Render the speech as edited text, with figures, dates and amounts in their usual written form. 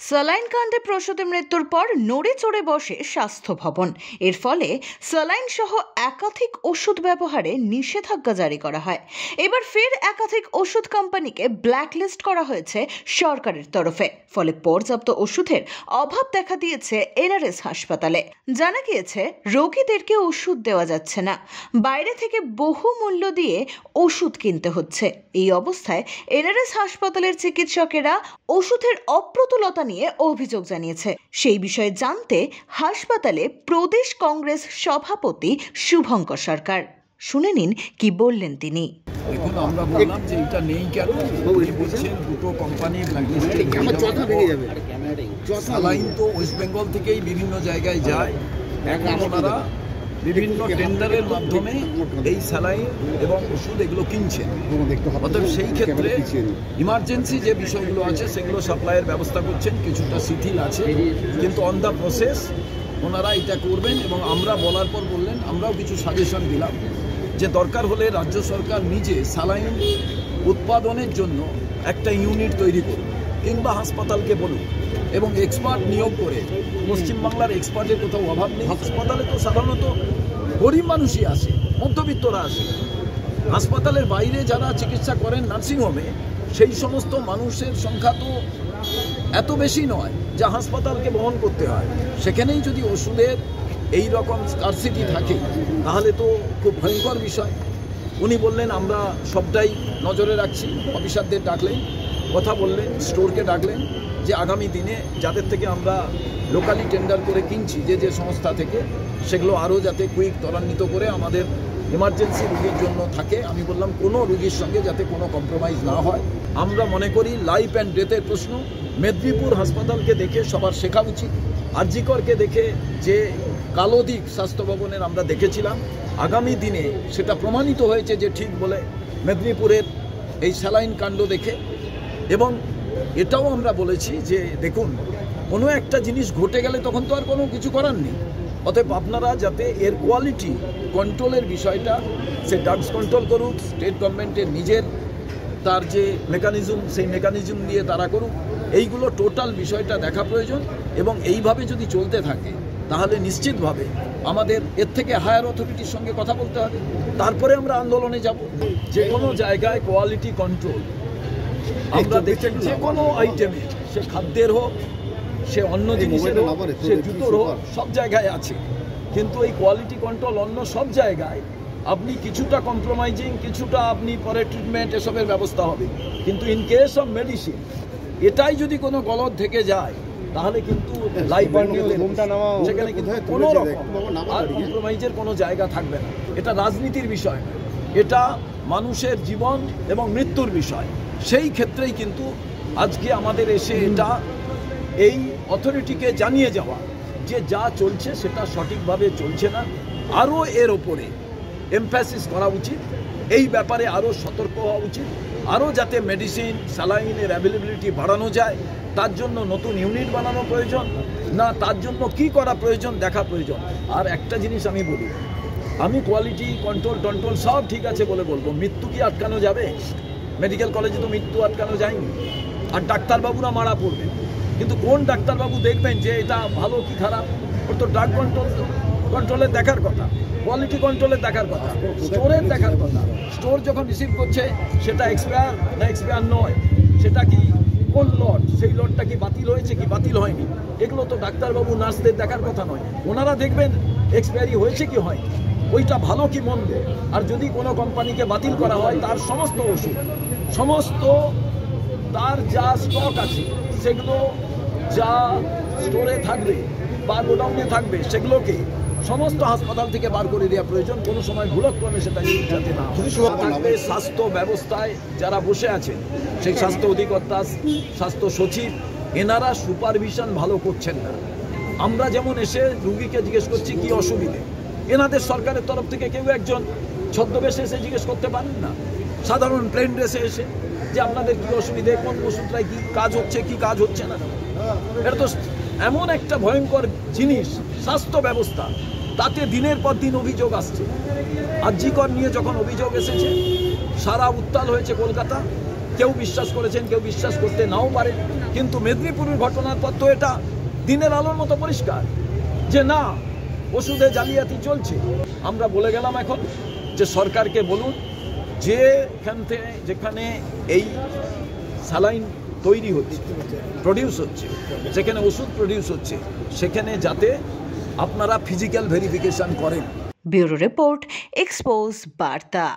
Saline কাণ্ডে প্রসূতি মৃত্যুর পর নড়ে চড়ে বসে স্বাস্থ্য ভবন। এর ফলে স্যালাইন সহ একাধিক ওষুধ ব্যবহারে নিষেধাজ্ঞা জারি করা হয়। এবার ফের একাধিক ওষুধ কোম্পানিকে ব্ল্যাকলিস্ট করা হয়েছে সরকারের তরফে। ফলে পর্যাপ্ত ওষুধের অভাব দেখা দিয়েছে এনআরএস হাসপাতালে। জানা গিয়েছে রোগীদেরকে ওষুধ দেওয়া যাচ্ছে না, বাইরে থেকে বহু মূল্য দিয়ে ওষুধ কিনতে হচ্ছে। এই অবস্থায় এনআরএস হাসপাতালের চিকিৎসকেরা ওষুধের অপ্রতুলতা নিয়ে অভিযোগ জানিয়েছে। সেই বিষয়ে জানতে হাসপাতালে প্রদেশ কংগ্রেস সভাপতি শুভঙ্কর সরকার, শুনে নিন কি বললেন তিনি। দেখুন, আমরা বললাম যে এটা নেই কেন, বলছেন দুটো কোম্পানি স্যালাইন তো ওয়েস্ট বেঙ্গল থেকেই বিভিন্ন জায়গায় যায়। এখন ওনারা বিভিন্ন টেন্ডারের মাধ্যমে এই স্যালাইন এবং ওষুধ এগুলো কিনছেন। অতএব সেই ক্ষেত্রে ইমার্জেন্সি যে বিষয়গুলো আছে সেগুলো সাপ্লাইয়ের ব্যবস্থা করছেন, কিছুটা শিথিল আছে, কিন্তু অন দ্য প্রসেস ওনারা এটা করবেন। এবং আমরা বলার পর বললেন, আমরাও কিছু সাজেশন দিলাম যে দরকার হলে রাজ্য সরকার নিজে স্যালাইন উৎপাদনের জন্য একটা ইউনিট তৈরি করুন, কিংবা হাসপাতালকে বলুন এবং এক্সপার্ট নিয়োগ করে। পশ্চিমবাংলার এক্সপার্টের কোথাও অভাব নেই। হাসপাতালে তো সাধারণত গরিব মানুষই আসে, মধ্যবিত্তরা আসে। হাসপাতালের বাইরে যারা চিকিৎসা করেন নার্সিংহোমে, সেই সমস্ত মানুষের সংখ্যা তো এত বেশি নয় যা হাসপাতালকে বহন করতে হয়। সেখানেই যদি ওষুধের এই রকম স্কারসিটি থাকে তাহলে তো খুব ভয়ঙ্কর বিষয়। উনি বললেন আমরা সবটাই নজরে রাখছি। অফিসারদের ডাকলেন, কথা বললেন, স্টোরকে ডাকলেন যে আগামী দিনে যাদের থেকে আমরা লোকালি টেন্ডার করে কিনছি যে সংস্থা থেকে, সেগুলো আরও যাতে কুইক ত্বরান্বিত করে আমাদের এমার্জেন্সি রুগীর জন্য থাকে। আমি বললাম কোনো রুগীর সঙ্গে যাতে কোনো কম্প্রোমাইজ না হয়। আমরা মনে করি লাইফ অ্যান্ড ডেথের প্রশ্ন। মেদিনীপুর হাসপাতালকে দেখে সবার শেখা উচিত। আর.জি. করকে দেখে যে কালো দিক স্বাস্থ্য ভবনের আমরা দেখেছিলাম, আগামী দিনে সেটা প্রমাণিত হয়েছে যে ঠিক বলে মেদিনীপুরের এই স্যালাইন কাণ্ড দেখে। এবং এটাও আমরা বলেছি যে দেখুন, কোনো একটা জিনিস ঘটে গেলে তখন তো আর কোনো কিছু করার নেই। অতএব আপনারা যাতে এর কোয়ালিটি কন্ট্রোলের বিষয়টা, সে ড্রাগস কন্ট্রোল করুক, স্টেট গভর্নমেন্টের নিজের তার যে মেকানিজম, সেই মেকানিজম দিয়ে তারা করুক। এইগুলো টোটাল বিষয়টা দেখা প্রয়োজন। এবং এইভাবে যদি চলতে থাকে তাহলে নিশ্চিতভাবে আমাদের এর থেকে হায়ার অথরিটির সঙ্গে কথা বলতে হবে, তারপরে আমরা আন্দোলনে যাব। যে কোনো জায়গায় কোয়ালিটি কন্ট্রোল আমরা দেখি, যে কোনো আইটেমে, সে খাদ্যের হোক, সে অন্য জিনিসের হোক, সে জুতোর হোক, সব জায়গায় আছে। কিন্তু এই কোয়ালিটি কন্ট্রোল অন্য সব জায়গায় আপনি কিছুটা কম্প্রোমাইজিং, কিছুটা আপনি পরে ট্রিটমেন্ট, এসবের ব্যবস্থা হবে। কিন্তু ইন কেস অফ মেডিসিন এটাই যদি কোনো গলদ থেকে যায় তাহলে কিন্তু লাইফ সেখানে কিন্তু কোনো রকম আর কম্প্রোমাইজের কোনো জায়গা থাকবে না। এটা রাজনীতির বিষয়, এটা মানুষের জীবন এবং মৃত্যুর বিষয়। সেই ক্ষেত্রেই কিন্তু আজকে আমাদের এসে এটা এই অথরিটিকে জানিয়ে যাওয়া যে যা চলছে সেটা সঠিকভাবে চলছে না, আরও এর ওপরে এমফ্যাসিস করা উচিত, এই ব্যাপারে আরও সতর্ক হওয়া উচিত, আরও যাতে মেডিসিন স্যালাইনের অ্যাভেলেবিলিটি বাড়ানো যায়, তার জন্য নতুন ইউনিট বানানো প্রয়োজন, না তার জন্য কি করা প্রয়োজন দেখা প্রয়োজন। আর একটা জিনিস আমি বলি, আমি কোয়ালিটি কন্ট্রোল সব ঠিক আছে বলে বলবো, মৃত্যু কি আটকানো যাবে? মেডিকেল কলেজে তো মৃত্যু আটকানো যায়নি। আর ডাক্তারবাবুরা মারা পড়বে, কিন্তু কোন ডাক্তারবাবু দেখবেন যে এটা ভালো কি খারাপ? ওর তো ড্রাগ কন্ট্রোলের দেখার কথা, কোয়ালিটি কন্ট্রোলের দেখার কথা, স্টোরের দেখার কথা। স্টোর যখন রিসিভ করছে সেটা এক্সপায়ার না এক্সপায়ার নয়, সেটা কি কোন লট, সেই লটটা কি বাতিল হয়েছে কি বাতিল হয়নি, এগুলো তো ডাক্তারবাবু নার্সদের দেখার কথা নয়। ওনারা দেখবেন এক্সপায়ারি হয়েছে কি হয়, ওইটা ভালো কি মন্দ। আর যদি কোনো কোম্পানিকে বাতিল করা হয়, তার সমস্ত ওষুধ, সমস্ত তার যা স্টক আছে, সেগুলো যা স্টোরে থাকবে বা গোডাউনে থাকবে, সেগুলোকে সমস্ত হাসপাতাল থেকে বার করে দেওয়া প্রয়োজন। কোনো সময় ভুলক্রমে সেটা যাতে না থাকবে। স্বাস্থ্য ব্যবস্থায় যারা বসে আছেন, সেই স্বাস্থ্য অধিকর্তা, স্বাস্থ্য সচিব, এনারা সুপারভিশন ভালো করছেন না। আমরা যেমন এসে রুগীকে জিজ্ঞেস করছি কি অসুবিধে, এনাদের সরকারের তরফ থেকে কেউ একজন ছদ্মবেশে এসে জিজ্ঞেস করতে পারেন না। সাধারণ প্লেন ড্রেসে এসে যে আপনাদের কি অসুবিধে, কোন ওষুধটায় কি কাজ হচ্ছে কি কাজ হচ্ছে না। এটা তো এমন একটা ভয়ঙ্কর জিনিস স্বাস্থ্য ব্যবস্থা, তাতে দিনের পর দিন অভিযোগ আসছে। আর.জি. কর নিয়ে যখন অভিযোগ এসেছে, সারা উত্তাল হয়েছে কলকাতা। কেউ বিশ্বাস করেছেন, কেউ বিশ্বাস করতে নাও পারেন, কিন্তু মেদিনীপুরের ঘটনার পর তো এটা দিনের আলোর মতো পরিষ্কার যে না, ওষুধে জালিয়াতি চলছে। আমরা বলে গেলাম এখন যে সরকারকে বলুন যে যেখানে এই স্যালাইন তৈরি হচ্ছে, প্রডিউস হচ্ছে, যেখানে ওষুধ প্রডিউস হচ্ছে, সেখানে যাতে আপনারা ফিজিক্যাল ভেরিফিকেশন করেন। ব্যুরো রিপোর্ট, এক্সপোজ বার্তা।